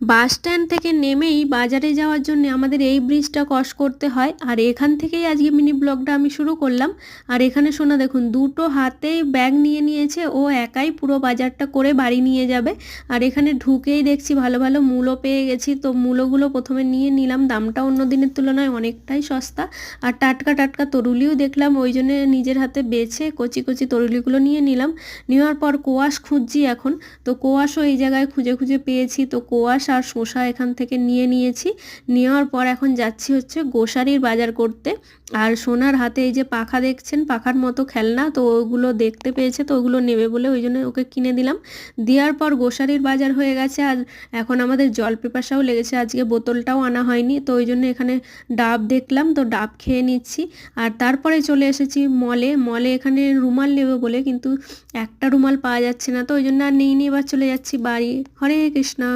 Bus stand থেকে নেমেই বাজারে যাওয়ার জন্য আমাদের এই ব্রিজটা ক্রস করতে হয়। আর এখান থেকেই আজকে মিনি ব্লগটা আমি শুরু করলাম। আর এখানে সোনা দেখুন দুটো হাতেই ব্যাগ নিয়ে নিয়েছে, ও একাই পুরো বাজারটা করে বাড়ি নিয়ে যাবে। আর এখানে ঢুকেই দেখছি ভালো ভালো মূলো পেয়ে গেছি, তো মূলোগুলো প্রথমে নিয়ে নিলাম, দামটা অন্য দিনের তুলনায় অনেকটাই সস্তা। আর টাটকা টাটকা তরুলিও দেখলাম, ওই জন্য নিজের হাতে বেছে কচি কচি তরুলিগুলো নিয়ে নিলাম। নেওয়ার পর কোয়াশ খুঁজছি এখন, তো কোয়াশও এই জায়গায় খুঁজে খুঁজে পেয়েছি, তো কোয়াশ আর শসা এখান থেকে নিয়ে নিয়েছি। নেওয়ার পর এখন যাচ্ছি হচ্ছে গোসারির বাজার করতে। আর সোনার হাতে এই যে পাখা দেখছেন, পাখার মতো খেলনা, তো ওগুলো দেখতে পেয়েছে, তো ওগুলো নেবে বলে ওই জন্য ওকে কিনে দিলাম। দেওয়ার পর গোসারির বাজার হয়ে গেছে। আর এখন আমাদের জল পিপাসাও লেগেছে, আজকে বোতলটাও আনা হয়নি, তো ওই জন্য এখানে ডাব দেখলাম, তো ডাব খেয়ে নিচ্ছি। আর তারপরে চলে এসেছি মলে। মলে এখানে রুমাল নেবে বলে, কিন্তু একটা রুমাল পাওয়া যাচ্ছে না, তো ওই জন্য আর নিয়ে এবার চলে যাচ্ছি বাড়ি। হরে কৃষ্ণ।